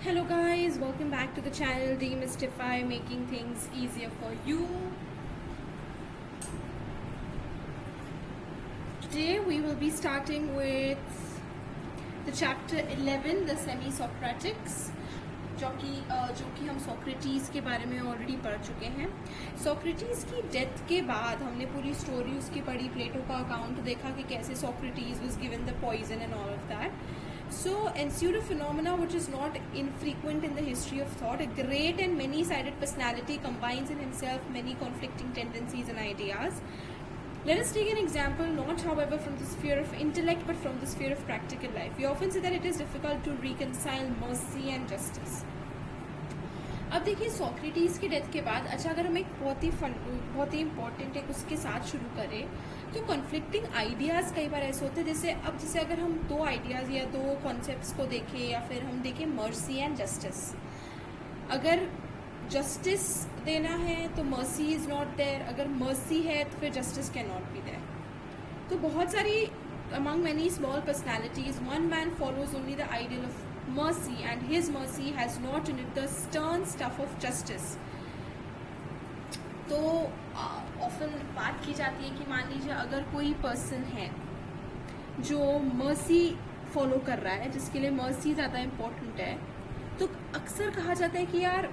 Hello guys, welcome back to the channel Demystify, making things easier for you. Today we will be starting with the chapter 11, the Semi-Socratics, जो कि हम Socrates के बारे में already पढ़ चुके हैं. सोक्रेटिस की डेथ के बाद हमने पूरी स्टोरी उसकी पढ़ी, प्लेटो का अकाउंट देखा कि कैसे Socrates was given the poison and all of that. So ensued a phenomena which is not infrequent in the history of thought. A great and many-sided personality combines in himself many conflicting tendencies and ideas. Let us take an example, not however from the sphere of intellect but from the sphere of practical life. We often say that it is difficult to reconcile mercy and justice. अब देखिए Socrates की death के बाद, अच्छा अगर हम एक बहुत ही इंपॉर्टेंट एक उसके साथ शुरू करें तो कॉन्फ्लिक्टिंग आइडियाज़ कई बार ऐसे होते हैं. जैसे अगर हम दो आइडियाज़ या दो कॉन्सेप्ट्स को देखें या फिर हम देखें मर्सी एंड जस्टिस. अगर जस्टिस देना है तो मर्सी इज़ नॉट देयर, अगर मर्सी है तो फिर justice can not be there. तो बहुत सारी among many small personalities, one man follows only the ideal of mercy and his mercy has not in it the stern stuff of justice. तो often बात की जाती है कि मान लीजिए अगर कोई पर्सन है जो मर्सी फॉलो कर रहा है, जिसके लिए मर्सी ज़्यादा इम्पोर्टेंट है, तो अक्सर कहा जाता है कि यार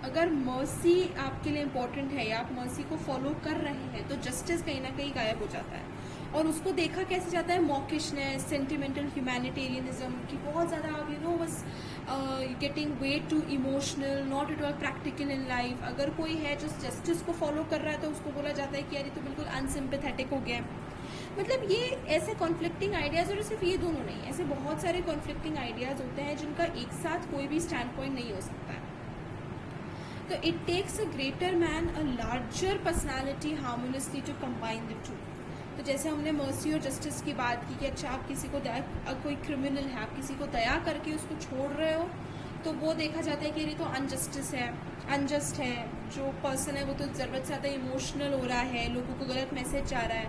अगर मर्सी आपके लिए इम्पोर्टेंट है या आप मर्सी को फॉलो कर रहे हैं तो जस्टिस कहीं ना कहीं गायब हो जाता है. और उसको देखा कैसे जाता है, मॉकिशनेस, सेंटिमेंटल ह्यूमैनिटेरियनिज्म की बहुत ज़्यादा बस getting way too emotional, not at all practical in life. अगर कोई है जो जस्टिस को फॉलो कर रहा है तो उसको बोला जाता है कि यार ये तो बिल्कुल अनसिम्पैथेटिक हो गया. मतलब ये ऐसे कॉन्फ्लिक्टिंग आइडियाज़, और सिर्फ ये दोनों नहीं, ऐसे बहुत सारे कॉन्फ्लिक्टिंग आइडियाज़ होते हैं जिनका एक साथ कोई भी स्टैंड पॉइंट नहीं हो सकता है. तो it takes a greater man, a larger personality harmoniously to combine the two. तो जैसे हमने मर्सी और जस्टिस की बात की कि अच्छा आप किसी को कोई क्रिमिनल है, आप किसी को दया करके उसको छोड़ रहे हो तो वो देखा जाता है कि ये तो अनजस्टिस है, अनजस्ट है. जो पर्सन है वो तो ज़रूरत से ज़्यादा इमोशनल हो रहा है, लोगों को गलत मैसेज जा रहा है.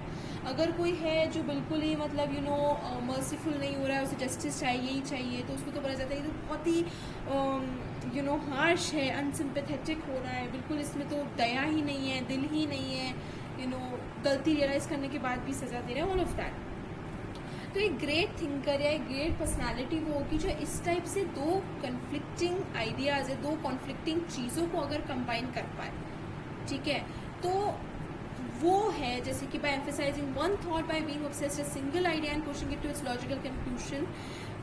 अगर कोई है जो बिल्कुल ही मर्सीफुल नहीं हो रहा है, उसे जस्टिस चाहिए ही चाहिए, तो उसको तो बोला जाता है कि तो बहुत ही हार्श है, अनसिम्पैथेटिक हो रहा है, बिल्कुल इसमें तो दया ही नहीं है, दिल ही नहीं है, गलती रियलाइज करने के बाद भी सजा दे रहा है, ऑल ऑफ दैट. तो एक ग्रेट थिंकर या एक ग्रेट पर्सनालिटी वो होगी जो इस टाइप से दो कन्फ्लिक्टिंग आइडियाज़ है, दो कॉन्फ्लिक्टिंग चीज़ों को अगर कंबाइन कर पाए, ठीक है. तो वो है जैसे कि by emphasizing one thought, by being obsessed a single idea and pushing it to its logical conclusion,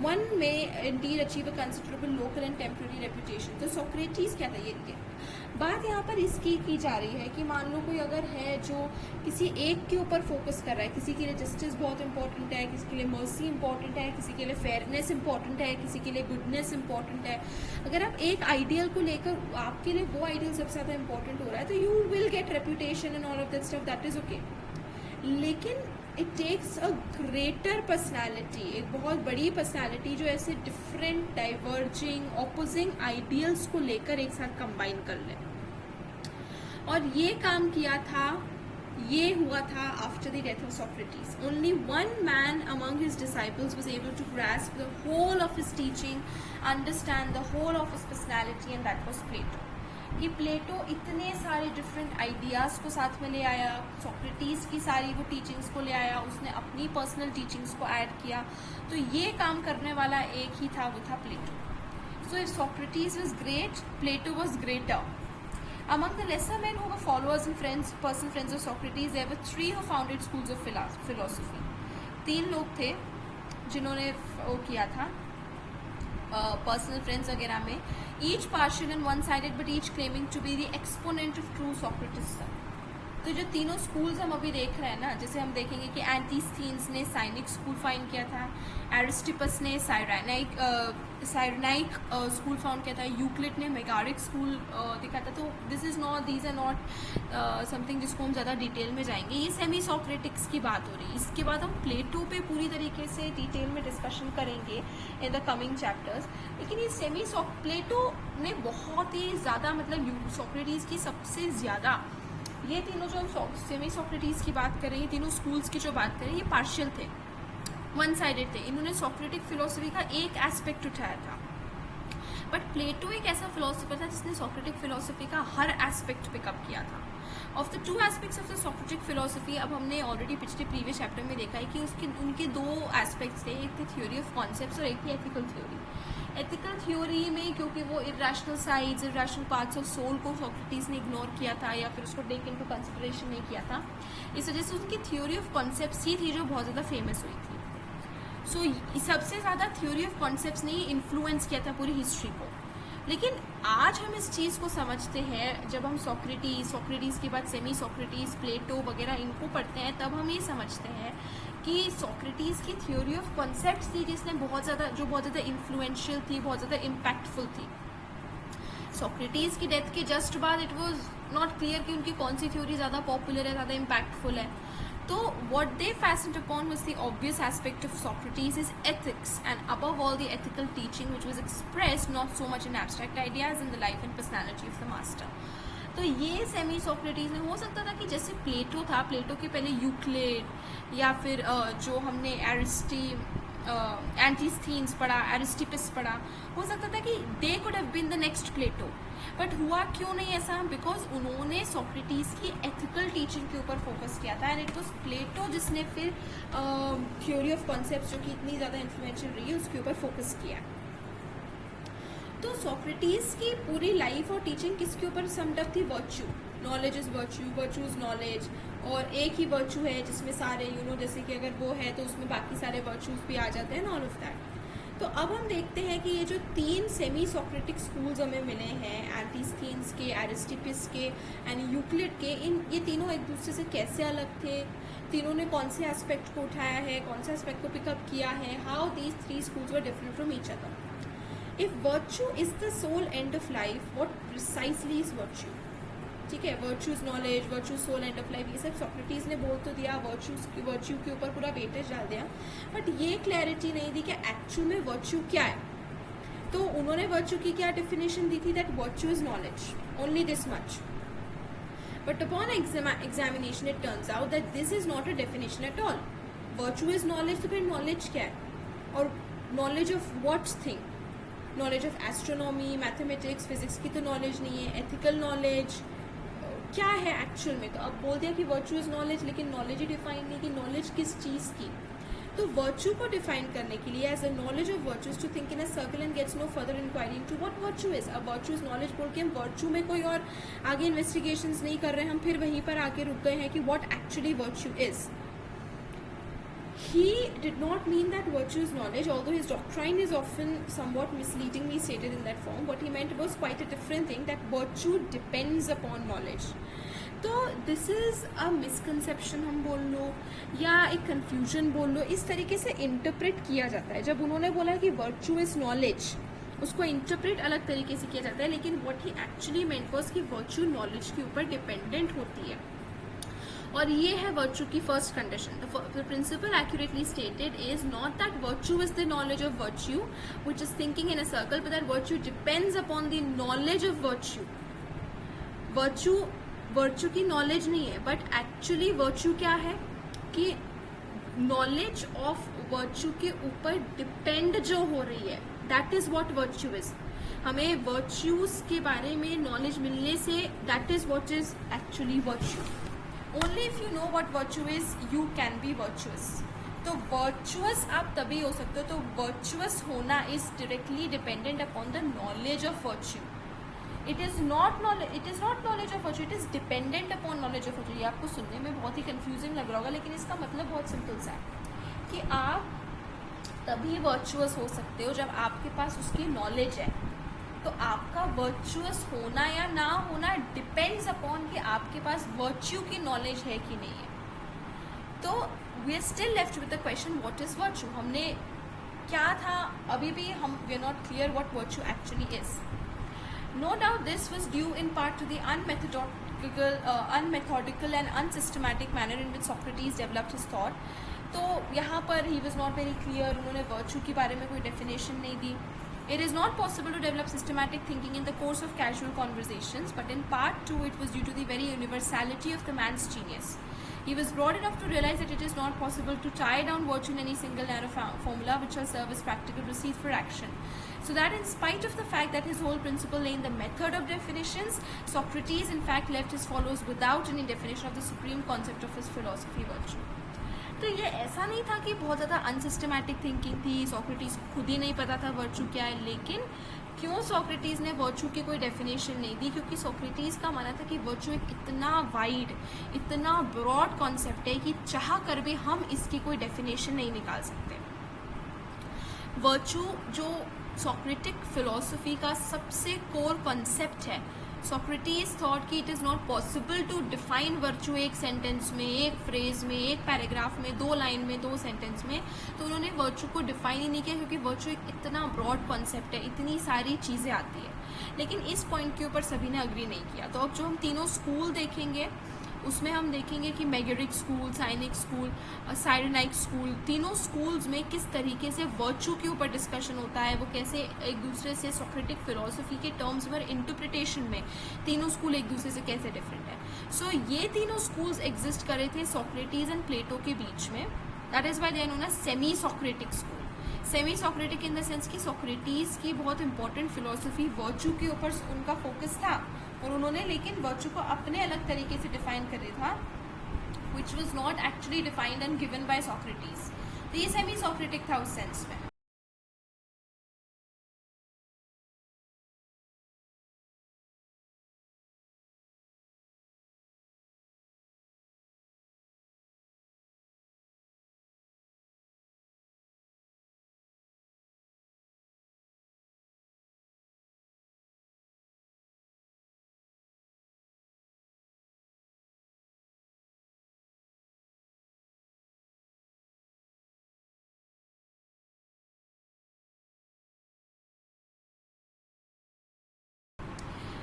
one may indeed achieve a considerable local and temporary reputation. तो सोक्रेटिस क्या था, ये बात यहाँ पर इसकी की जा रही है कि मान लो कोई अगर है जो किसी एक के ऊपर फोकस कर रहा है, किसी के लिए जस्टिस बहुत इंपॉर्टेंट है, किसी के लिए मर्सी इंपॉर्टेंट है, किसी के लिए फेयरनेस इंपॉर्टेंट है, किसी के लिए गुडनेस इंपॉर्टेंट है. अगर आप एक आइडियल को लेकर आपके लिए वो आइडियल सबसे ज़्यादा इंपॉर्टेंट हो रहा है तो you will get reputation and all of that stuff, that is okay. लेकिन it takes a greater personality, एक बहुत बड़ी पर्सनैलिटी जो ऐसे डिफरेंट डाइवर्जिंग ऑपोजिंग आइडियल्स को लेकर एक साथ कंबाइन कर ले. और ये काम किया था, ये हुआ था after the death of Socrates. Only one man among his disciples was able to grasp the whole of his teaching, understand the whole of his personality, and that was Plato. कि प्लेटो इतने सारे different ideas को साथ में ले आया, Socrates की सारी वो टीचिंग्स को ले आया, उसने अपनी पर्सनल टीचिंग्स को ऐड किया. तो ये काम करने वाला एक ही था, वो था Plato. So if Socrates was great, Plato was greater. Among the lesser men who were followers and personal friends of Socrates, there were three who founded schools of philosophy. 3 लोग थे जिन्होंने वो किया था पर्सनल फ्रेंड्स वगैरह में, each partial and one-sided but each claiming to be the exponent of true Socratism. तो जो तीनों स्कूल्स हम अभी देख रहे हैं ना, जैसे हम देखेंगे कि एंटीस्थीन्स ने साइनिक स्कूल फाउंड किया था, एरिस्टिपस ने साइरेनाइक स्कूल फाउंड किया था, यूक्लिड ने मेगारिक स्कूल दिखा था. तो दीज आर नॉट समथिंग जिसको हम ज़्यादा डिटेल में जाएंगे. ये सेमी सोक्रेटिक्स की बात हो रही है. इसके बाद हम प्लेटो पे पूरी तरीके से डिटेल में डिस्कशन करेंगे इन द कमिंग चैप्टर्स. लेकिन ये प्लेटो ने बहुत ही ज़्यादा, मतलब सोक्रेटिस की सबसे ज़्यादा, ये तीनों जो हम सेमी सोक्रेटिस की बात करें, ये तीनों स्कूल्स की जो बात करें, ये पार्शियल थे, वन साइडेड थे. इन्होंने सोक्रेटिक फिलोसफी का एक एस्पेक्ट उठाया था. बट प्लेटो एक ऐसा फिलोसफर था जिसने सोक्रेटिक फिलोसफी का हर एस्पेक्ट पिकअप किया था. Of the 2 aspects of the Socratic philosophy, अब हमने ऑलरेडी पिछले प्रीवियस चैप्टर में देखा है कि उनके 2 एस्पेक्ट्स थे, एक थे थ्योरी ऑफ कॉन्सेप्ट्स और एक थी एथिकल थ्योरी. एथिकल थ्योरी में क्योंकि वो irrational sides, irrational parts of soul को सोक्रेटिस ने इग्नोर किया था या फिर उसको टेक इनटू कंसिडरेशन नहीं किया था, इस वजह से उनकी थ्योरी ऑफ कॉन्सेप्ट्स ही थी जो बहुत ज़्यादा फेमस हुई थी. सो सबसे ज़्यादा थ्योरी ऑफ कॉन्सेप्ट्स ने इन्फ्लुएंस किया था पूरी हिस्ट्री को. लेकिन आज हम इस चीज़ को समझते हैं, जब हम सोक्रेटिस के बाद सेमी सोक्रेटिस, प्लेटो वगैरह इनको पढ़ते हैं, तब हम ये समझते हैं कि सोक्रेटिस की थ्योरी ऑफ कॉन्सेप्ट्स थी जो बहुत ज़्यादा इन्फ्लुएंशियल थी, बहुत ज़्यादा इम्पैक्टफुल थी. सोक्रेटिस की डेथ के जस्ट बाद इट वाज नॉट क्लियर कि उनकी कौन सी थ्योरी ज़्यादा पॉपुलर है, ज़्यादा इम्पैक्टफुल है. So what they fastened upon was the obvious aspect of Socrates is ethics, and above all the ethical teaching which was expressed not so much in abstract ideas in the life and personality of the master. तो ये semi Socrates में हो सकता था कि जैसे प्लेटो था, प्लेटो के पहले यूक्लिड या फिर जो हमने एंटीस्थीन्स पढ़ा, एरिस्टिपस पढ़ा, हो सकता था कि they could have been the next Plato. But हुआ क्यों नहीं ऐसा? बिकॉज उन्होंने सोक्रेटिस की एथिकल टीचिंग के ऊपर फोकस किया था, एंड इट वॉज प्लेटो जिसने फिर थ्योरी ऑफ कॉन्सेप्ट्स जो कि इतनी ज़्यादा इन्फ्लुएंशियल रही है उसके ऊपर फोकस किया. तो सोक्रेटिस की पूरी लाइफ और टीचिंग किसके ऊपर समड अप थी? Virtue. Knowledge is virtue, virtue is knowledge. और एक ही वर्च्यू है जिसमें सारे जैसे कि अगर वो है तो उसमें बाकी सारे वर्च्यूज भी आ जाते हैं, ऑल ऑफ दैट. तो अब हम देखते हैं कि ये जो 3 सेमी सोक्रेटिक स्कूल्स हमें मिले हैं, एंटीस्थीन्स के, एरिस्टिपस के एंड यूक्लिड के, ये तीनों एक दूसरे से कैसे अलग थे, तीनों ने कौन से एस्पेक्ट को उठाया है, कौन से एस्पेक्ट को पिकअप किया है, how these 3 schools were different from each other. If virtue is the sole end of life, what precisely is virtue? ठीक है, virtue is knowledge, virtue sole, end of life, ये सब सोक्रेटिस ने बोल तो दिया, वर्च्यू के ऊपर पूरा वेटेज डाल दिया, बट ये क्लैरिटी नहीं दी कि एक्चुअल में वर्च्यू क्या है. तो उन्होंने वर्च्यू की क्या डेफिनेशन दी थी? That virtue is knowledge, only this much. But upon examination it turns out that this is not a definition at all. Virtue is knowledge, तो फिर नॉलेज क्या है? और knowledge of what thing? Knowledge of astronomy, mathematics, physics की तो knowledge नहीं है. Ethical knowledge क्या है एक्चुअल में? तो अब बोल दिया कि वर्च्यू इज नॉलेज, लेकिन नॉलेज ही डिफाइन नहीं कि नॉलेज किस चीज़ की. तो वर्च्यू को डिफाइन करने के लिए as a knowledge of virtues to think in a circle and gets no further inquiry into what virtue is. अब वर्च्यू इज नॉलेज बोल के हम वर्च्यू में कोई और आगे इन्वेस्टिगेशंस नहीं कर रहे हैं, हम फिर वहीं पर आके रुक गए हैं कि what actually virtue is. He did not mean that virtue is knowledge, although his doctrine is often somewhat misleadingly stated in that form. What he meant was quite a different thing, that virtue depends upon knowledge. तो this is a misconception हम बोल लो या एक confusion बोल लो, इस तरीके से interpret किया जाता है. जब उन्होंने बोला कि वर्च्यू इज़ नॉलेज, उसको इंटरप्रेट अलग तरीके से किया जाता है, लेकिन what he actually meant was कि वर्च्यू नॉलेज के ऊपर डिपेंडेंट होती है. और ये है वर्च्यू की first condition. The principle accurately stated is not that virtue is the knowledge of virtue which is thinking in a circle, but that virtue depends upon the knowledge of virtue. Virtue की knowledge नहीं है, but actually virtue क्या है कि knowledge of virtue के ऊपर depend जो हो रही है, that is what virtue is. हमें वर्च्यूज के बारे में नॉलेज मिलने say that is what is actually virtue. Only if you know what virtue is, you can be virtuous. तो virtuous आप तभी हो सकते हो. तो virtuous होना is directly dependent upon the knowledge of virtue. It is not knowledge of virtue. It is dependent upon knowledge of virtue. ये आपको सुनने में बहुत ही confusing लग रहा होगा, लेकिन इसका मतलब बहुत सिंपल सा है कि आप तभी virtuous हो सकते हो जब आपके पास उसकी knowledge है. तो आपका वर्चुअस होना या ना होना डिपेंड्स अपॉन कि आपके पास वर्च्यू की नॉलेज है कि नहीं है. तो we are still left with the question what is virtue. हमने क्या था, अभी भी हम we are not clear what virtue actually is. No doubt this was due in part to the unmethodical and unsystematic manner in which Socrates developed his thought. तो यहाँ पर he was not very clear. उन्होंने virtue के बारे में कोई definition नहीं दी. It is not possible to develop systematic thinking in the course of casual conversations, but in part 2 it was due to the very universality of the man's genius. He was broad enough to realize that it is not possible to tie down virtue in any single narrow formula which shall serve as practical receipt for action. So that in spite of the fact that his whole principle lay in the method of definitions, Socrates in fact left his followers without any definition of the supreme concept of his philosophy, virtue. तो ये ऐसा नहीं था कि बहुत ज़्यादा unsystematic thinking थी, Socrates को खुद ही नहीं पता था वर्चू क्या है, लेकिन क्यों सोक्रेटिस ने वर्चू की कोई डेफिनेशन नहीं दी? क्योंकि सोक्रेटिस का मानना था कि वर्चू एक इतना वाइड, इतना ब्रॉड कॉन्सेप्ट है कि चाह कर भी हम इसकी कोई डेफिनेशन नहीं निकाल सकते. वर्चू जो सोक्रेटिक फिलोसफी का सबसे कोर कॉन्सेप्ट है, सोक्रेटिस थॉट कि it is not possible to define virtue एक सेंटेंस में, एक फ्रेज में, एक पैराग्राफ में, 2 लाइन में, 2 सेंटेंस में. तो उन्होंने वर्चू को डिफाइन ही नहीं किया क्योंकि वर्चू एक इतना ब्रॉड कॉन्सेप्ट है, इतनी सारी चीज़ें आती है. लेकिन इस पॉइंट के ऊपर सभी ने अग्री नहीं किया. तो अब जो हम तीनों स्कूल देखेंगे उसमें हम देखेंगे कि मेगोरिक स्कूल, साइनिक स्कूल, साइरेनाइक स्कूल, तीनों स्कूल्स में किस तरीके से वर्चू के ऊपर डिस्कशन होता है, वो कैसे एक दूसरे से सोक्रेटिक फिलोसफी के टर्म्स पर इंटरप्रिटेशन में तीनों स्कूल एक दूसरे से कैसे डिफरेंट है. सो ये तीनों स्कूल्स एग्जिस्ट कर रहे थे सोक्रेटिस एंड प्लेटो के बीच में. That is why they are known as semi Socratic school. Semi Socratic in the sense कि सोक्रेटिस की बहुत इंपॉर्टेंट फिलोसफी वर्चू के ऊपर उनका फोकस था, और उन्होंने लेकिन वर्चू को अपने अलग तरीके से डिफाइन कर दिया था, which was not actually defined and given by Socrates. तो ये सेमी सोक्रेटिक था उस सेंस में.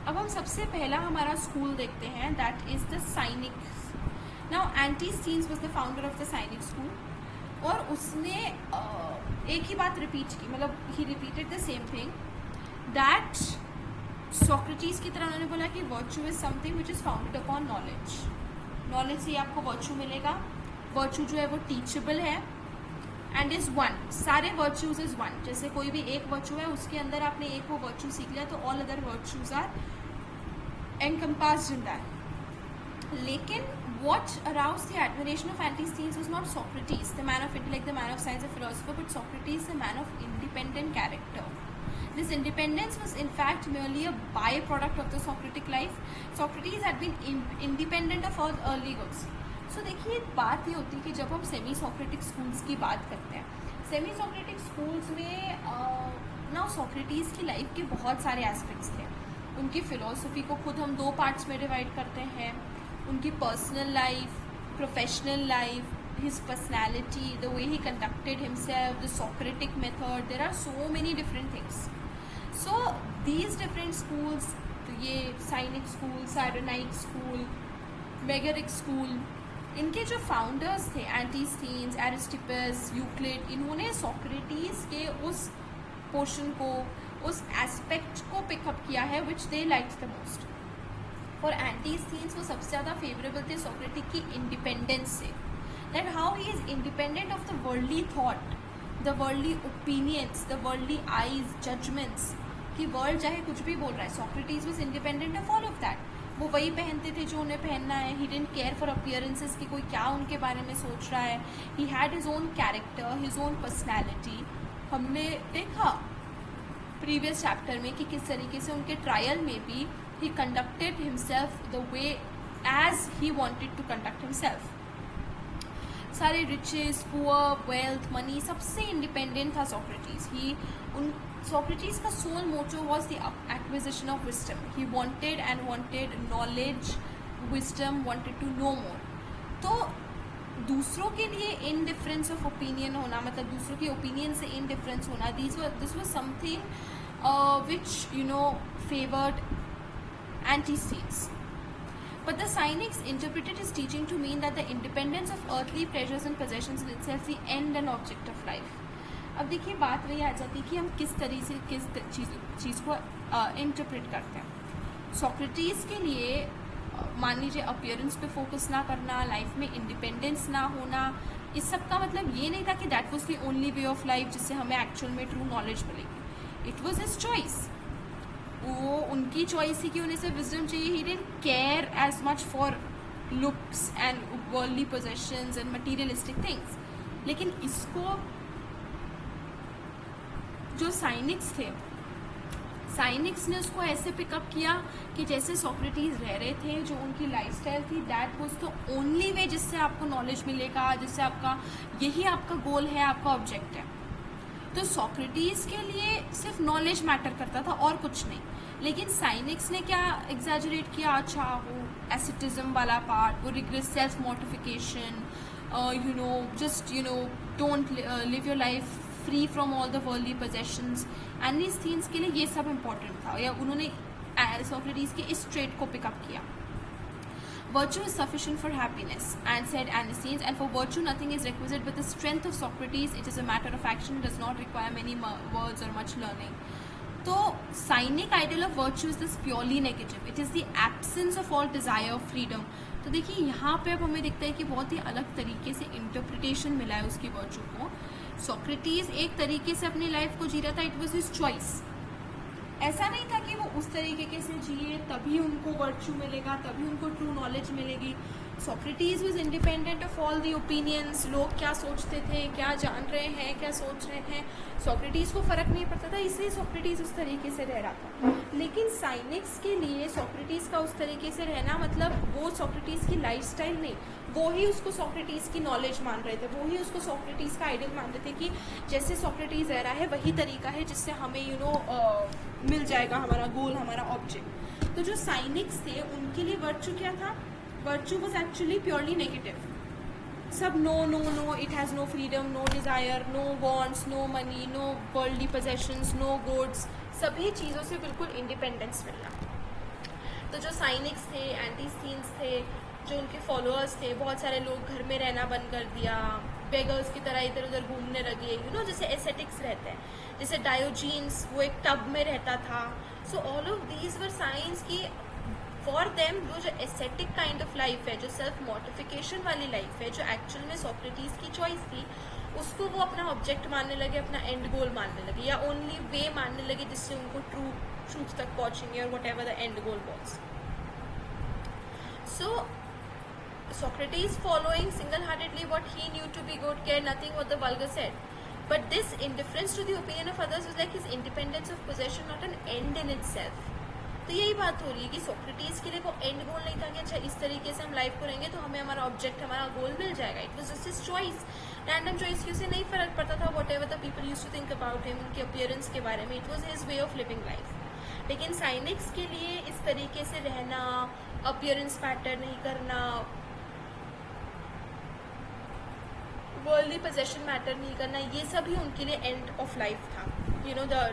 अब हम सबसे पहला हमारा स्कूल देखते हैं, that is the Cynics. Now Antisthenes was the founder of the Cynic school, और उसने एक ही बात रिपीट की, मतलब he repeated the same thing, that Socrates की तरह उन्होंने बोला कि virtue is something which is founded upon knowledge. Knowledge से आपको वर्चू मिलेगा. वर्चू जो है वो टीचेबल है एंड इज वन. सारे वर्च्यूज इज वन. जैसे कोई भी एक वर्चू है, उसके अंदर आपने एक वो वर्चू सीख लिया तो all other virtues are encompassed in that. लेकिन what aroused the admiration of Antisthenes was not Socrates, the man of intellect, the man of science, the philosopher, but Socrates, the man of independent character. This independence was in fact merely a byproduct of the Socratic life. Socrates had been independent of all early goods. So देखिए बात ये होती है कि जब हम semi Socratic schools की बात करते हैं, सेमी सोक्रेटिक स्कूल्स में ना सोक्रेटिस की लाइफ के बहुत सारे एस्पेक्ट्स थे. उनकी फिलोसफी को खुद हम 2 पार्ट्स में डिवाइड करते हैं. उनकी personal life, professional life, his personality, the way he conducted himself, the Socratic method, there are so many different things. So these different schools, ये साइनिक स्कूल, साइरेनाइक स्कूल, मेगोरिक स्कूल, इनके जो फाउंडर्स थे एंटीस्थीन्स, एरिस्टिपस, यूक्लिड, इन्होंने Socrates के उस पोर्शन को, उस aspect को पिकअप किया है विच दे लाइक्ड द मोस्ट. और एंटीस्थीन्स वो सबसे ज़्यादा फेवरेबल थे सोक्रेटिक की इंडिपेंडेंस से, that how he is independent of the worldly thought, the worldly opinions, the worldly eyes, judgments, कि वर्ल्ड चाहे कुछ भी बोल रहा है, Socrates was independent of all of that. वो वही पहनते थे जो उन्हें पहनना है. He didn't care for appearances कि कोई क्या उनके बारे में सोच रहा है. He had his own character, his own personality. हमने देखा प्रीवियस चैप्टर में कि किस तरीके से उनके ट्रायल में भी he conducted himself the way as he wanted to conduct himself. सारे riches, poor, wealth, money, सबसे independent था Socrates. Socrates का sole motto was the acquisition of wisdom. He wanted and wanted knowledge, wisdom, wanted to know more. तो दूसरों के लिए indifference of opinion होना, मतलब दूसरों के opinion से indifference होना, this was something which favored Antisthenes. But the Cynics interpreted his teaching to mean that the independence of earthly pleasures and possessions is itself the end and object of life. अब देखिए बात वही आ जाती है कि हम किस तरीके से किस चीज़ को इंटरप्रेट करते हैं. सोक्रेटिस के लिए मान लीजिए अपीयरेंस पे फोकस ना करना, लाइफ में इंडिपेंडेंस ना होना, इस सब का मतलब ये नहीं था कि that was the only way of life जिससे हमें एक्चुअल में ट्रू नॉलेज मिलेगी. It was his choice. वो उनकी चॉइस थी कि उन्हें सिर्फ विजडम चाहिए. He didn't care as much for looks and worldly possessions and materialistic things. लेकिन इसको जो साइनिक्स थे, साइनिक्स ने उसको ऐसे पिकअप किया कि जैसे सोक्रेटिस रह रहे थे, जो उनकी लाइफस्टाइल थी, दैट वाज द ओनली वे जिससे आपको नॉलेज मिलेगा, जिससे आपका यही आपका गोल है, आपका ऑब्जेक्ट है. तो सोक्रेटिस के लिए सिर्फ नॉलेज मैटर करता था और कुछ नहीं. लेकिन साइनिक्स ने क्या एग्जैजरेट किया, अच्छा वो एसिटिज्म वाला पार्ट, वो regress, self mortification, just don't live your life free from all the worldly possessions and these things के लिए ये सब important था. या उन्होंने सोक्रेटिस के इस ट्रेट को पिकअप किया. Virtue is sufficient for happiness, and said Anacines, and for virtue nothing is requisite but the strength of Socrates. It is a matter of action, does not require many words or much learning. तो Cynic ideal of virtue is this purely negative. It is the absence of all desire of freedom. तो देखिए यहाँ पे अब हमें दिखता है कि बहुत ही अलग तरीके से इंटरप्रिटेशन मिला है उसकी वर्च्यू को. सोक्रेटिस एक तरीके से अपनी लाइफ को जी रहा था. It was his choice. ऐसा नहीं था कि वो उस तरीके से जिए तभी उनको वर्च्यू मिलेगा, तभी उनको ट्रू नॉलेज मिलेगी. Socrates was independent of all the opinions. लोग क्या सोचते थे, क्या जान रहे हैं, क्या सोच रहे हैं, सोक्रेटिस को फर्क नहीं पड़ता था. इसलिए सोक्रेटिस उस तरीके से रह रहा था. लेकिन साइनिक्स के लिए सोक्रेटिस का उस तरीके से रहना मतलब वो सोक्रेटिस की लाइफस्टाइल नहीं, वो ही उसको सोक्रेटिस की नॉलेज मान रहे थे, वो ही उसको सोक्रेटिस का आइडियल मान रहे थे कि जैसे सोक्रेटिस रह रहा है वही तरीका है जिससे हमें मिल जाएगा हमारा गोल, हमारा ऑब्जेक्ट. तो जो साइनिक्स थे उनके लिए वर्च्यू क्या था? Virtue was actually purely negative. सब no, no, no, it has no freedom, no desire, no wants, no money, no worldly possessions, no goods. सभी चीज़ों से बिल्कुल इंडिपेंडेंस मिलना. तो जो साइनिक्स थे, एंटीस्थीन्स थे, जो उनके फॉलोअर्स थे, बहुत सारे लोग घर में रहना बंद कर दिया, बेगर्स की तरह इधर उधर घूमने लगे. जैसे एसेटिक्स रहते हैं, जैसे डायोजीन्स वो एक टब में रहता था. So all of these were science की फॉर देम वो जो एसेटिक काइंड ऑफ लाइफ है, जो सेल्फ मोटिफिकेशन वाली लाइफ है, जो एक्चुअल में सोक्रेटिस की चॉइस थी, उसको वो अपना ऑब्जेक्ट मानने लगे, अपना एंड गोल मानने लगे, या ओनली वे मानने लगे जिससे उनको ट्रूथ तक पहुंचेंगे, और what ever the end goal was. So Socrates following single-heartedly what he knew to be good, cared nothing what the vulgar said. But this indifference to the opinion of others was like his independence of possession, not an end in itself. तो यही बात हो रही है कि Socrates के लिए वो एंड गोल नहीं था कि अच्छा इस तरीके से हम लाइफ को रहेंगे तो हमें हमारा ऑब्जेक्ट, हमारा गोल मिल जाएगा. It was just his choice, random choice की. उसे नहीं फर्क पड़ता था whatever the people used to think about him, उनके अपीयरेंस के बारे में. It was his way of living life. लेकिन साइनिक्स के लिए इस तरीके से रहना, अपीयरेंस मैटर नहीं करना, वर्ल्डली पोजेशन मैटर नहीं करना, ये सब ही उनके लिए एंड ऑफ लाइफ था.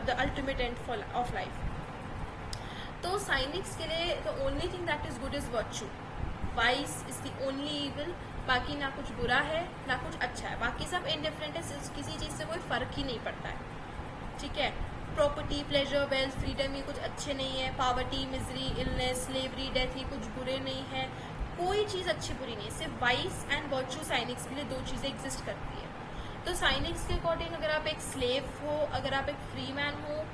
The ultimate and of life. तो साइनिक्स के लिए the only thing that is good is virtue. Vice is the only evil. बाकी ना कुछ बुरा है ना कुछ अच्छा है, बाकी सब इंडिफरेंट है. किसी चीज़ से कोई फ़र्क ही नहीं पड़ता है. ठीक है. प्रॉपर्टी, प्लेजर, वेल्थ, फ्रीडम ये कुछ अच्छे नहीं है. Poverty, misery, illness, slavery, death ये कुछ बुरे नहीं है. कोई चीज़ अच्छी बुरी नहीं है. सिर्फ वाइस एंड वर्च्यू साइनिक्स के लिए दो चीज़ें एग्जिस्ट करती है. तो साइनिक्स के अकॉर्डिंग अगर आप एक स्लेव हो, अगर आप एक फ्री मैन हो,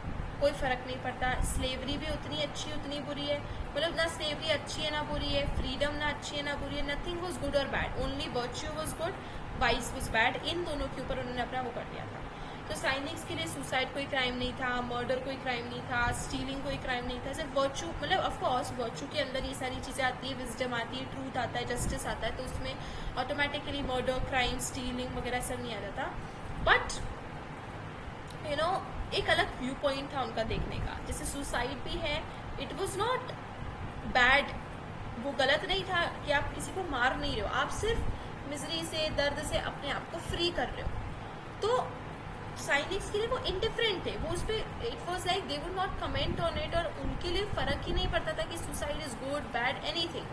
कोई फ़र्क नहीं पड़ता. स्लेवरी भी उतनी अच्छी उतनी बुरी है, मतलब ना स्लेवरी अच्छी है ना बुरी है, फ्रीडम ना अच्छी है ना बुरी है. नथिंग वॉज गुड और bad, only virtue was good, vice was bad. इन दोनों के ऊपर उन्होंने अपना वो कर दिया था. तो साइनिक्स के लिए सुसाइड कोई क्राइम नहीं था, मर्डर कोई क्राइम नहीं था, स्टीलिंग कोई क्राइम नहीं था. सिर्फ वर्च्यू, मतलब ऑफकोर्स वर्च्यू के अंदर ये सारी चीज़ें आती है, विजडम आती है, ट्रूथ आता है, जस्टिस आता है, तो उसमें ऑटोमेटिकली मर्डर, क्राइम, स्टीलिंग वगैरह सब नहीं आ जाता. बट एक अलग व्यू पॉइंट था उनका देखने का. जैसे सुसाइड भी है, इट वॉज नॉट बैड, वो गलत नहीं था कि आप किसी को मार नहीं रहे हो, आप सिर्फ मिजरी से, दर्द से अपने आप को फ्री कर रहे हो. तो साइनिक्स के लिए वो इंडिफरेंट थे, वो उस पर it was like they would not comment on it, और उनके लिए फ़र्क ही नहीं पड़ता था कि suicide is good, bad, anything.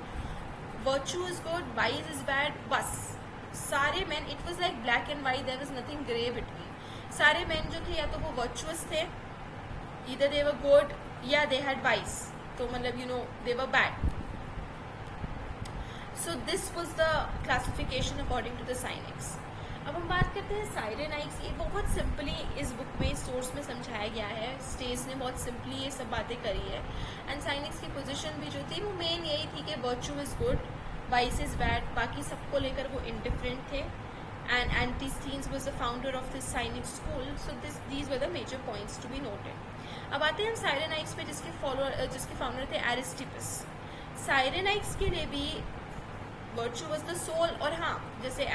Virtue is good, vice is bad, बस. सारे man, it was like black and white, there was nothing grey between. सारे मैन जो थे या तो वो वर्चुअस थे, इधर दे वर गुड, या दे हैड वाइस, तो मतलब they were bad. So this was the classification according to the Cynics. अब हम बात करते हैं साइरेनाइक्स. ये बहुत सिंपली इस बुक में, इस सोर्स में समझाया गया है. स्टेस ने बहुत सिंपली ये सब बातें करी है. एंड साइनिक्स की पोजीशन भी जो थी वो मेन यही थी कि virtue is good, vice is bad. बाकी सबको लेकर वो इंडिफरेंट थे. And Antisthenes was the founder of this Cynic school. So these were the major points to be noted. अब आते हैं हम साइरेनाइक्स पे, जिसके फाउंडर थे एरिस्टिपस. साइरेनाइक्स के लिए भी वर्च्यू वॉज द सोल. और हाँ, जैसे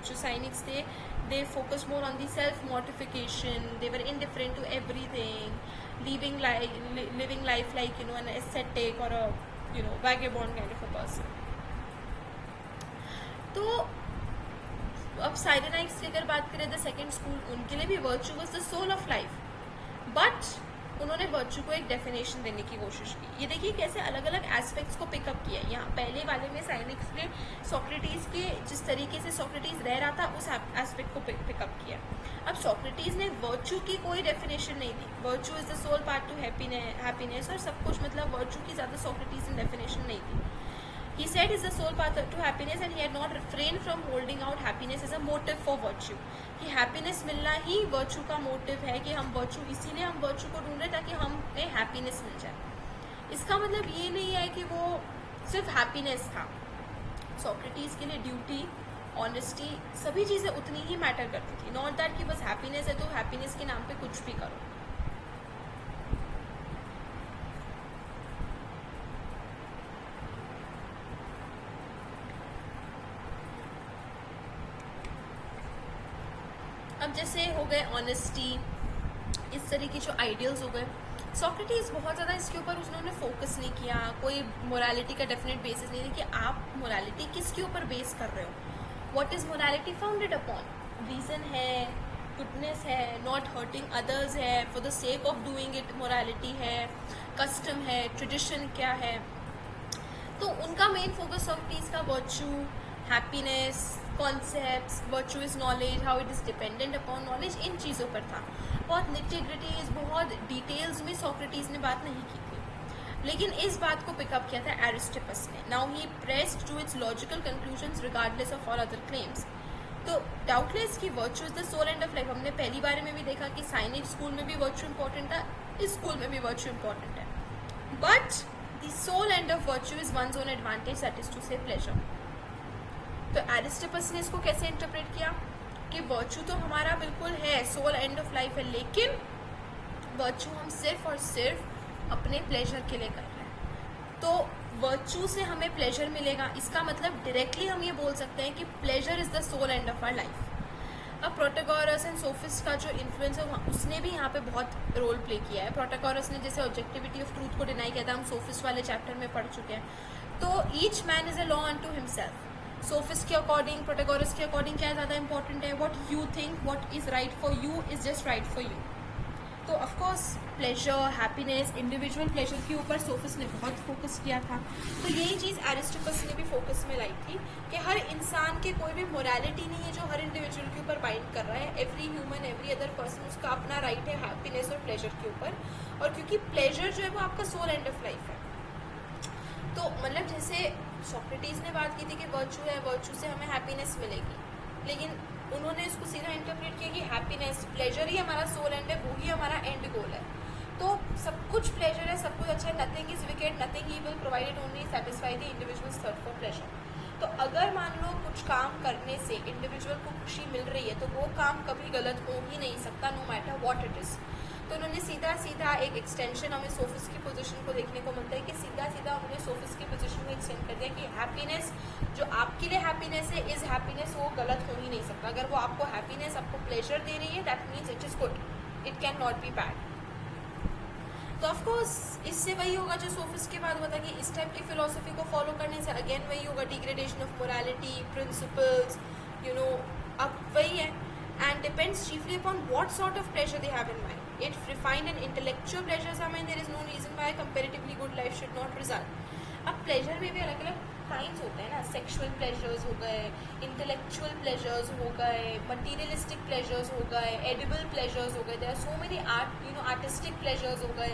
जो साइनिक्स थे, they focus more on the self mortification. They were indifferent to everything, living life like an aesthetic और vagabond kind of a person. तो अब साइरेनाइक्स की अगर बात करें, द सेकेंड स्कूल, उनके लिए भी virtue was the sole of life. But उन्होंने वर्च्यू को एक डेफिनेशन देने की कोशिश की. ये देखिए कैसे अलग अलग एस्पेक्ट्स को पिकअप किया. यहाँ पहले वाले में साइनिक्स ने सोक्रेटिस के जिस तरीके से सोक्रेटिस रह रहा था उस एस्पेक्ट को पिकअप किया. अब सोक्रेटिस ने वर्च्यू की कोई डेफिनेशन नहीं दी. Virtue is the sole part to happiness और सब कुछ, मतलब वर्च्यू की ज़्यादा सोक्रेटिस ने डेफिनेशन नहीं दी. He said is the sole path to happiness and he had not refrained from holding out happiness as a motive for virtue. कि happiness मिलना ही virtue का motive है, कि हम virtue, इसीलिए हम virtue को ढूंढ रहे ताकि हमें happiness मिल जाए. इसका मतलब ये नहीं है कि वो सिर्फ happiness था. सोक्रेटिस के लिए ड्यूटी, ऑनेस्टी, सभी चीज़ें उतनी ही मैटर करती थी. नॉट दैट कि बस हैप्पीनेस है तो हैप्पीनेस के नाम पे कुछ भी करो. अब जैसे हो गए ऑनेस्टी, इस तरह की जो आइडियल्स हो गए, सोक्रेटिस बहुत ज़्यादा इसके ऊपर उन्होंने फोकस नहीं किया. कोई मोरालिटी का डेफिनेट बेसिस नहीं है कि आप मोरालिटी किसके ऊपर बेस कर रहे हो. What is morality founded upon? Reason है, गुडनेस है, नॉट हर्टिंग अदर्स है, for the sake of doing it morality है, कस्टम है, ट्रेडिशन क्या है. तो उनका मेन फोकस सोक्रेटिस का virtue, happiness, concepts, virtue is knowledge, how it is dependent upon knowledge, इन चीज़ों पर था. बहुत निटिग्रिटीज, बहुत डिटेल्स में सोक्रेटिस ने बात नहीं की थी. लेकिन इस बात को पिकअप किया था एरिस्टिपस ने. Now he pressed to its logical conclusions regardless of all other claims. तो डाउटलेस कि virtue is the sole end of life. हमने पहली बार में भी देखा कि साइनिक स्कूल में भी वर्च्यू इंपॉर्टेंट था, इस स्कूल में भी वर्च्यू इंपॉर्टेंट है. But the sole end of virtue is one's own advantage, that is to say pleasure. तो एरिस्टिपस ने इसको कैसे इंटरप्रेट किया कि वर्च्यू तो हमारा बिल्कुल है, सोल एंड ऑफ लाइफ है, लेकिन वर्च्यू हम सिर्फ और सिर्फ अपने प्लेजर के लिए कर रहे हैं. तो वर्च्यू से हमें प्लेजर मिलेगा, इसका मतलब डायरेक्टली हम ये बोल सकते हैं कि pleasure is the sole end of our life. अब प्रोटैगोरस एंड सोफिस्ट का जो इन्फ्लुएंस है उसने भी यहाँ पे बहुत रोल प्ले किया है. प्रोटैगोरस ने जैसे ऑब्जेक्टिविटी ऑफ ट्रूथ को डिनाई किया था, हम सोफिस्ट वाले चैप्टर में पढ़ चुके हैं. तो each man is a law unto himself. Sophist के अकॉर्डिंग, प्रोटैगोरस के अकॉर्डिंग क्या ज़्यादा इंपॉर्टेंट है? What you think, what is right for you is just right for you. तो of course pleasure, happiness, individual pleasure के ऊपर सोफिस्ट ने बहुत फोकस किया था. तो यही चीज़ एरिस्टिपस ने भी फोकस में लाई थी कि हर इंसान के कोई भी मोरालिटी नहीं है जो हर इंडिविजुअल के ऊपर बाइंड कर रहा है. Every human, every other person, उसका अपना राइट है हैप्पीनेस और प्लेजर के ऊपर. और क्योंकि प्लेजर जो है वो आपका सोल एंड ऑफ लाइफ है. तो मतलब जैसे सोक्रेटिस ने बात की थी कि वर्च्यू है, वर्च्यू से हमें हैप्पीनेस मिलेगी, लेकिन उन्होंने इसको सीधा इंटरप्रेट किया कि हैप्पीनेस, प्लेजर ही हमारा सोल एंड है, वो ही हमारा एंड गोल है. तो सब कुछ प्लेजर है, सब कुछ अच्छा है. Nothing is wicked, nothing evil, provided only satisfy the individual thirst for pleasure. तो अगर मान लो कुछ काम करने से इंडिविजुअल को खुशी मिल रही है तो वो काम कभी गलत हो ही नहीं सकता, no matter what it is. तो उन्होंने सीधा सीधा एक एक्सटेंशन हमें सोफिस्ट की पोजीशन को देखने को मिलता है कि सीधा सीधा उन्होंने सोफिस्ट की पोजीशन को एक्सटेंड कर दिया कि हैप्पीनेस जो आपके लिए हैप्पीनेस है इज़ हैप्पीनेस, वो गलत हो ही नहीं सकता. अगर वो आपको हैप्पीनेस, आपको प्लेजर दे रही है, that means it is good, it can not be bad. तो ऑफकोर्स इससे वही होगा जो सोफिस्ट के बाद होता कि इस टाइप की फिलोसफी को फॉलो करने से अगेन वही होगा, डिग्रेडेशन ऑफ मोरालिटी, प्रिंसिपल्स, अब वही है. And depends chiefly upon what sort of pleasure they have in mind. If refined and intellectual pleasures are meant, there is no reason why comparatively good life should not result. अब pleasure में भी अलग अलग kinds होते हैं ना. Sexual pleasures हो गए, इंटेलेक्चुअल प्लेजर्स हो गए, मटीरियलिस्टिक प्लेजर्स हो गए, एडिबल प्लेजर्स हो गए. There are so many artistic pleasures हो गए.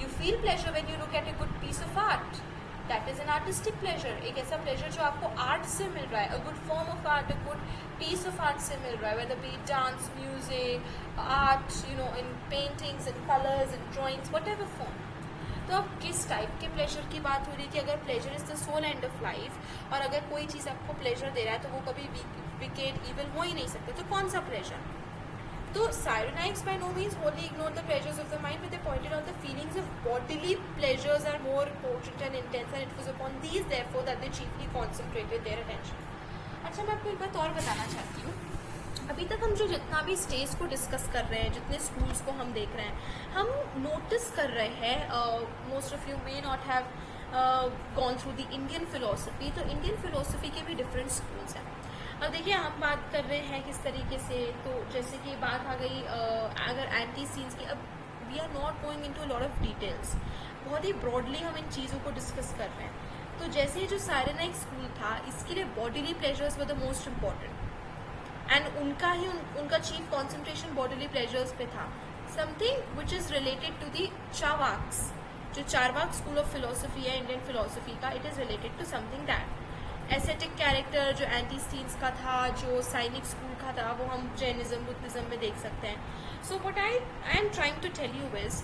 You feel pleasure when you look at a good piece of art. That is an artistic pleasure, एक ऐसा प्लेजर जो आपको आर्ट से मिल रहा है, a good form of art, a good piece of art से मिल रहा है, whether be dance, music, art, you know, in paintings, in colours, in drawings, whatever form. तो अब किस टाइप के प्लेजर की बात हो रही है कि अगर pleasure is the sole end of life और अगर कोई चीज़ आपको प्लेजर दे रहा है तो वो कभी विकेट इविल हो ही नहीं सकते, तो कौन सा प्लेजर? तो Cyrenics by no means wholly ignored the pleasures of the mind, but they pointed out the feelings of bodily pleasures are more potent and intense, and it was upon these therefore that they chiefly concentrated their attention. अच्छा, मैं आपको एक बात और बताना चाहती हूँ। अभी तक हम जो जितना भी स्टेज को डिस्कस कर रहे हैं, जितने स्कूल्स को हम देख रहे हैं, हम नोटिस कर रहे हैं, most of you may not have gone through the Indian philosophy, तो इंडियन फिलोसफी के भी डिफरेंट स्कूल्स हैं। अब देखिए, हम बात कर रहे हैं किस तरीके से, तो जैसे कि बात आ गई अगर एंटी सीन्स की, अब we are not going into lot of details, बहुत ही ब्रॉडली हम इन चीज़ों को डिस्कस कर रहे हैं। तो जैसे जो साइरेनाइक स्कूल था, इसके लिए bodily pleasures were the most important, and उनका चीफ कॉन्सेंट्रेशन बॉडीली प्लेजर्स पे था, something which is related to the Charvaks. जो चार्वाक स्कूल ऑफ फिलोसफी है इंडियन फिलोसफी का, it is related to something that. Aesthetic character जो एंटीस्थीन्स का था, जो साइनिक स्कूल का था, वो हम जैनिज्म, बुद्धिज्म में देख सकते हैं। So what I am trying to tell you is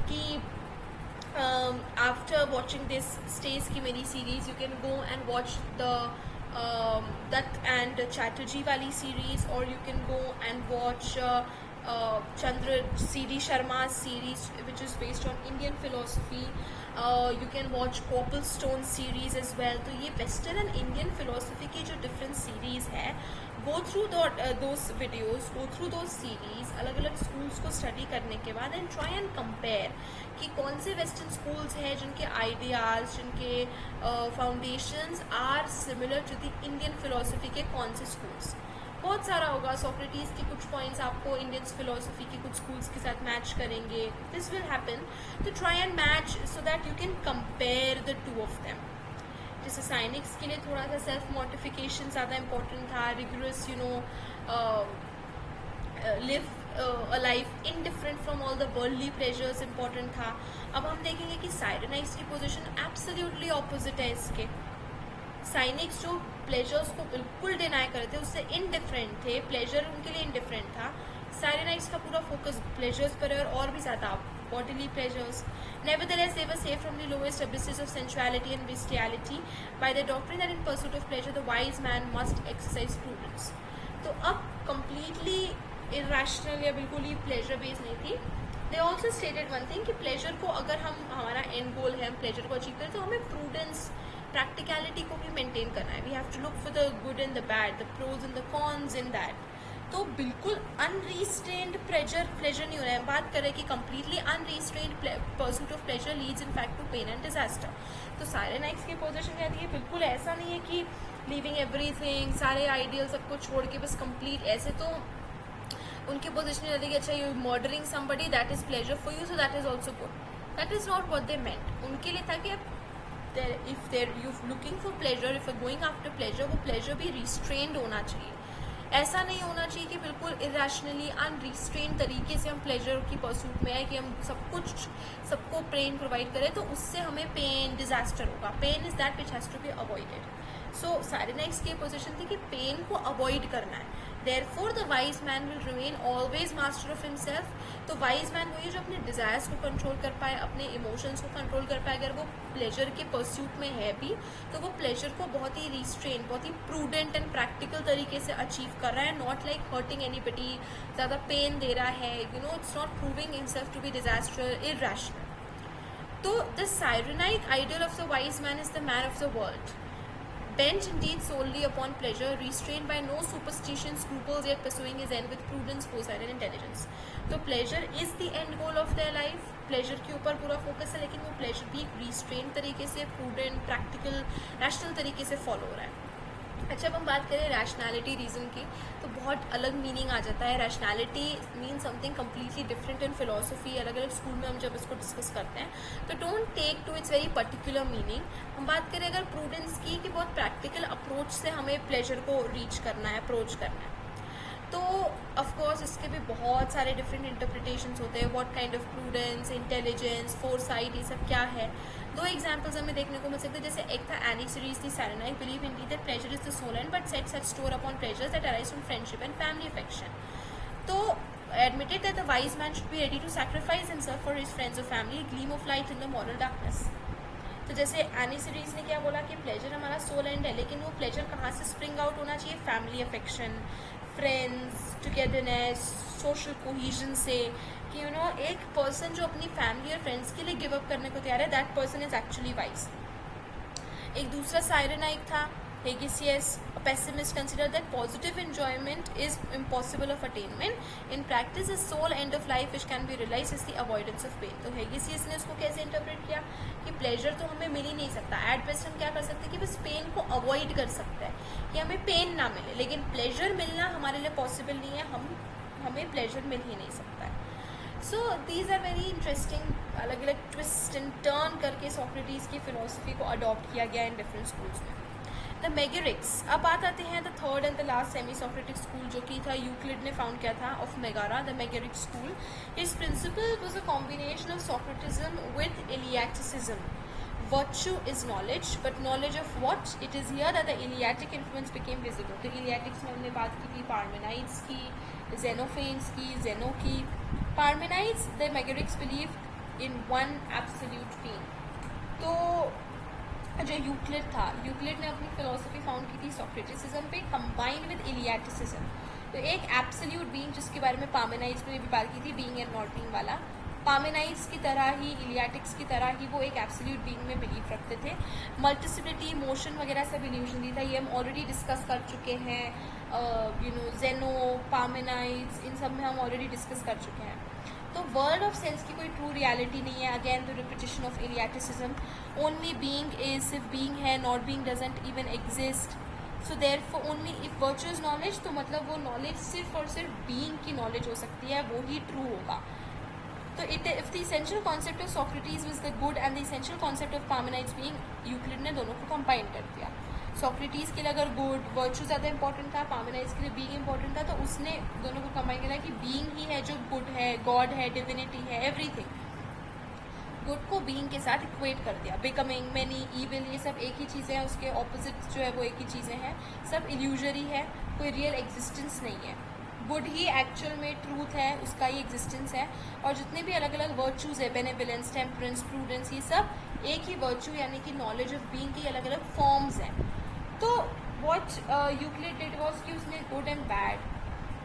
कि आफ्टर वॉचिंग दिस स्टेज की मेरी series, you can go and watch the Datta and Chatterjee वाली सीरीज, और you can go and watch Chandra C.D. Sharma's series, which is based on Indian philosophy. You can watch Copplestone series as well. तो ये Western and Indian philosophy की जो different series है, go through those videos, go through those series, अलग अलग schools को study करने के बाद and try and compare कि कौन से Western schools हैं जिनके ideas, जिनके foundations are similar to the Indian philosophy के कौन से schools। बहुत सारा होगा, सोक्रेटिस के कुछ पॉइंट्स आपको इंडियन फिलोसफी के कुछ स्कूल्स के साथ मैच करेंगे, दिस विल हैपन, तो try and match so that you can compare the two of them. जैसे साइनिक्स के लिए थोड़ा सा सेल्फ मोटिफिकेशन ज़्यादा इंपॉर्टेंट था, rigorous you know live a life indifferent from all the worldly pleasures important था। अब हम देखेंगे कि साइरेनाइक्स की पोजिशन एब्सोल्युटली ऑपोजिट है इसके। साइनिक्स जो प्लेजर्स को बिल्कुल डिनाई करते थे, उससे इनडिफरेंट थे, प्लेजर उनके लिए इनडिफरेंट था। साइरेनाइक्स का पूरा फोकस प्लेजर्स पर है और भी ज़्यादा bodily pleasures. Nevertheless, they were saved from the lowest abysses of sensuality and bestiality by the doctrine that in pursuit of pleasure the wise man must exercise prudence. तो अब completely irrational या बिल्कुल ही pleasure based नहीं थी. They also stated one thing कि pleasure को अगर हम हमारा end goal है, हम pleasure को achieve करें तो हमें prudence, practicality को भी maintain करना है. We have to look for the good and the bad, the pros and the cons in that. तो बिल्कुल अनरिस्ट्रेन्ड प्लेजर नहीं हो रहा है. बात करें कि completely unrestrained pursuit of pleasure leads in fact to pain and disaster. तो साइरेनाइक्स की पोजीशन रहती है बिल्कुल ऐसा नहीं है कि लिविंग एवरीथिंग, सारे आइडियल सबको छोड़ के बस कंप्लीट ऐसे. तो उनकी पोजीशन रहती है कि अच्छा you murdering somebody that is pleasure for you, so that is also good. That is not what they meant. उनके लिए था कि if there you looking for pleasure, if going after pleasure, वो प्लेजर भी रिस्ट्रेन्ड होना चाहिए. ऐसा नहीं होना चाहिए कि बिल्कुल इरेशनली अनरिस्ट्रेन्ड तरीके से हम प्लेजर की परसूट में है कि हम सब कुछ सबको पेन प्रोवाइड करें, तो उससे हमें पेन डिजास्टर होगा. Pain is that which has to be avoided. So Cyrenaics की पोजीशन थी कि पेन को अवॉइड करना है. Therefore, the wise man will remain always master of himself. तो wise man वही जो अपने desires को कंट्रोल कर पाए, अपने इमोशंस को कंट्रोल कर पाए. अगर वो प्लेजर के परस्यूट में है भी तो वो प्लेजर को बहुत ही रिस्ट्रेन, बहुत ही प्रूडेंट एंड प्रैक्टिकल तरीके से अचीव कर रहा है. नॉट लाइक हर्टिंग एनीबडी, ज़्यादा पेन दे रहा है. You know, it's not proving himself to be disaster, irrational. तो the Cyrenaic ideal of the wise man is the man of the world. Bent indeed solely upon pleasure, restrained by no superstition, scruples, yet pursuing his end with prudence, foresight and intelligence. तो pleasure is the end goal of their life. pleasure के ऊपर पूरा focus है, लेकिन वो pleasure भी restrained तरीके से, prudent, practical, rational तरीके से follow हो रहा है. अच्छा, अब हम बात करें रैशनैलिटी रीज़न की, तो बहुत अलग मीनिंग आ जाता है. Rationality mean something completely different in philosophy. अलग अलग स्कूल में हम जब इसको डिस्कस करते हैं तो don't take to its very particular meaning. हम बात करें अगर प्रूडेंस की, कि बहुत प्रैक्टिकल अप्रोच से हमें प्लेजर को रीच करना है, अप्रोच करना है. तो ऑफ कोर्स इसके भी बहुत सारे डिफरेंट इंटरप्रिटेशंस होते हैं, what kind of prudence, intelligence, foresight, ये सब क्या है। दो एग्जांपल्स हमें देखने को मिल सकते हैं, जैसे एक था एनी सीरीज थी Cyrenaic believe in that pleasure is the sole end but set such store upon pleasures that arise from friendship and family affection. तो admitted that the wise man should be ready to sacrifice himself for his friends or family, a gleam of light in the moral darkness। तो जैसे any series ने क्या बोला कि pleasure हमारा soul and है, लेकिन वो प्लेजर कहाँ से स्प्रिंग आउट होना चाहिए, family affection, friends, togetherness, social cohesion से, कि यू नो एक पर्सन जो अपनी फैमिली और फ्रेंड्स के लिए गिव अप करने को तैयार है, that person is actually wise. एक दूसरा साइरेनाइक था Hegesias, a pessimist, considered that positive enjoyment is impossible of attainment. In practice, the sole end of life which can be realized is the avoidance of pain. तो Hegesias ने उसको कैसे interpret किया कि pleasure तो हमें मिल ही नहीं सकता, एट बेस्ट हम क्या कर सकते हैं कि बस पेन को अवॉइड कर सकते हैं, कि हमें पेन ना मिले, लेकिन प्लेजर मिलना हमारे लिए पॉसिबल नहीं है, हमें प्लेजर मिल ही नहीं सकता है। So these are very interesting, अलग अलग ट्विस्ट एंड टर्न करके सोक्रेटिस की फिलोसफी को अडॉप्ट किया गया इन डिफरेंट स्कूल्स में। द मेगेरिक्स, अब बात आते हैं the third and the last semi Socratic school जो कि था यूक्लिड ने फाउंड किया था of Megara, the Megaric school. His principle was a combination of Socratism with Eleaticism. Virtue is knowledge, but knowledge of what? It is here that the Eleatic influence became visible. तो Eleatics में हमने बात की थी Parmenides की, Xenophanes की, Zeno की। Parmenides, the Megarics believed in one absolute being। तो जो यूक्लिड था, यूक्लिड ने अपनी फिलोसफी फाउंड की थी सोक्रेटिसिज्म पे कंबाइंड विद इलियाटिसिज्म। तो एक एब्सोल्यूट बीइंग जिसके बारे में पार्मेनाइड्स ने भी बात की थी, बीइंग एंड नॉट बीइंग वाला, पार्मेनाइड्स की तरह ही, इलियाटिक्स की तरह ही वो एक एब्सोल्यूट बीइंग में बिलीव रखते थे। मल्टीसिप्लिटी, मोशन वगैरह सब इल्यूजन ही था, ये हम ऑलरेडी डिस्कस कर चुके हैं, यू नो जेनो, पार्मेनाइड्स, इन सब में हम ऑलरेडी डिस्कस कर चुके हैं। तो वर्ल्ड ऑफ सेंस की कोई ट्रू रियलिटी नहीं है, again the repetition of Eleaticism. Only being is, सिर्फ बीइंग है, not being doesn't even exist. So therefore only if virtue is knowledge, तो मतलब वो नॉलेज सिर्फ और सिर्फ बीइंग की नॉलेज हो सकती है, वो ही ट्रू होगा। तो if the essential concept of Socrates was the good and the essential concept of Parmenides being, Euclid ने दोनों को कंबाइन कर दिया। सोक्रेटिस के लिए अगर गुड, वर्चू ज़्यादा इंपॉर्टेंट था, पार्मेनाइड्स के लिए बीइंग इंपॉर्टेंट था, तो उसने दोनों को कंबाइन किया कि बीइंग ही है जो गुड है, गॉड है, डिविनिटी है, एवरीथिंग। गुड को बीइंग के साथ इक्वेट कर दिया। बिकमिंग, मैनी, ईविल, ये सब एक ही चीज़ें हैं, उसके ऑपोजिट जो है वो एक ही चीज़ें हैं, सब इल्यूजरी है, कोई रियल एग्जिस्टेंस नहीं है। गुड ही एक्चुअल में ट्रूथ है, उसका ही एग्जिस्टेंस है। और जितने भी अलग अलग वर्चूज़ है, बेनेवलेंस, टेम्परेंस, प्रूडेंस, ये सब एक ही वर्चू यानी कि नॉलेज ऑफ बीइंग की अलग अलग फॉर्म्स हैं। तो व्हाट यूक्लिड डिड वाज कि उसने गुड एंड बैड,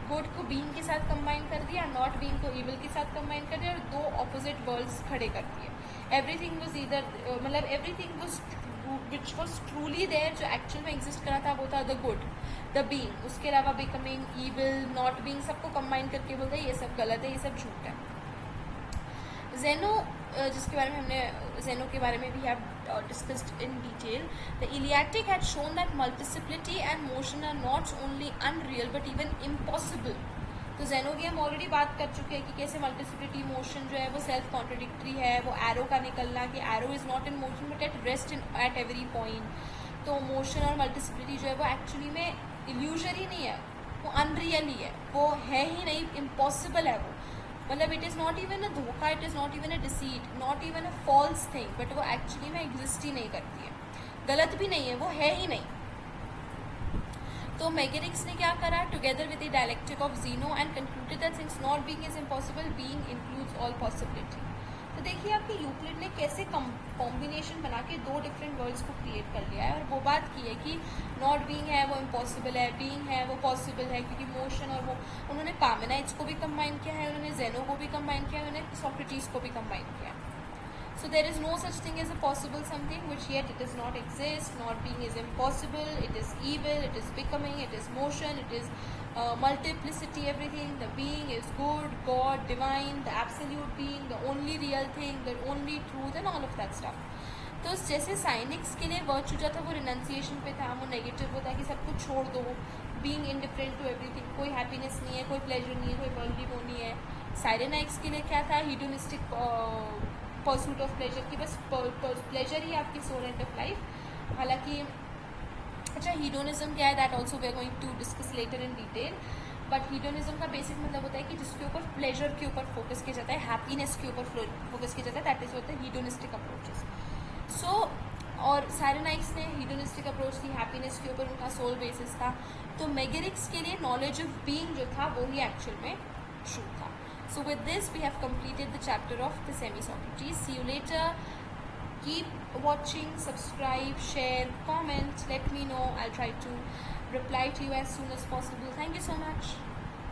गुड को बीइंग के साथ कंबाइन कर दिया, नॉट बीइंग को इविल के साथ कंबाइन कर दिया, और दो ऑपोजिट वर्ल्ड्स खड़े कर दिए। एवरीथिंग वाज ईदर, मतलब everything was which was truly there, जो एक्चुअल में एग्जिस्ट करा था वो था द गुड, द बीइंग। उसके अलावा बिकमिंग, ईविल, नॉट बीइंग, सबको कंबाइन करके बोलते हैं ये सब गलत है, ये सब झूठ है। जेनो, जिसके बारे में हमने जेनो के बारे में भी have discussed in detail, the Eleatic had shown that multiplicity and motion are not only unreal but even impossible. तो जेनो की हम ऑलरेडी बात कर चुके हैं कि कैसे मल्टीसिप्लिटी, मोशन जो है वो सेल्फ कॉन्ट्रडिक्टरी है, वो एरो का निकलना कि arrow is not in motion but at rest in at every point. तो मोशन और मल्टीसिप्लिटी जो है वो एक्चुअली में इल्यूजन ही नहीं है, वो अनरियल ही है, वो है ही नहीं, इम्पॉसिबल है वो। मतलब it is not even a धोखा, it is not even a deceit, not even a false thing, but वो एक्चुअली में एग्जिस्ट ही नहीं करती है, गलत भी नहीं है, वो है ही नहीं। तो मेगेरिक्स ने क्या करा, together with the dialectic of Zeno and concluded that since not being is impossible, being includes all possibility. तो देखिए आपकी यूक्लिड ने कैसे कॉम्बिनेशन बना के दो डिफरेंट वर्ड्स को क्रिएट कर लिया है, और वो बात की है कि नॉट बीइंग है वो इम्पॉसिबल है, बीइंग है वो पॉसिबल है, क्योंकि मोशन और वो, उन्होंने पार्मेनाइड्स को भी कंबाइन किया है, उन्होंने जेनो को भी कंबाइन किया है, उन्होंने सोक्रेटिस को भी कंबाइन किया है। So there is no such thing as a possible something which yet it does not exist. Not being is impossible, it is evil, it is becoming, it is motion, it is multiplicity, everything. The being is good, God, divine, the absolute being, the only real thing, the only truth and all of that stuff. तो जैसे साइनिक्स के लिए virtue जो था वो renunciation पे था, वो नेगेटिव होता है कि सब कुछ छोड़ दो, बीइंग इंडिफरेंट टू एवरीथिंग, कोई हैप्पीनेस नहीं है, कोई प्लेजर नहीं है, कोई वर्ल्डली वो नहीं है। साइरेनाइक्स के लिए क्या था, हीडोनिस्टिक परसूट ऑफ प्लेजर की, बस प्लेजर ही आपकी सोल एंड ऑफ लाइफ। हालांकि अच्छा हीडोनिज्म क्या है, that also we are going to discuss later in detail. But hedonism का बेसिक मतलब होता है कि जिसके ऊपर प्लेजर के ऊपर फोकस किया जाता है, हैप्पीनेस के ऊपर फोकस किया जाता है, दैट इज होता है हीडोनिस्टिक अप्रोचेस. सो और साइरेनाइक्स ने हीडोनिस्टिक अप्रोच थी, हैप्पीनेस के ऊपर उनका सोल बेसिस था. तो मेगेरिक्स के लिए नॉलेज ऑफ बीइंग जो था वो ही एक्चुअल में ट्रू था. So with this we have completed the chapter of the semi Socrates. See you later. Keep watching, subscribe, share, comment, let me know. I'll try to reply to you as soon as possible. Thank you so much.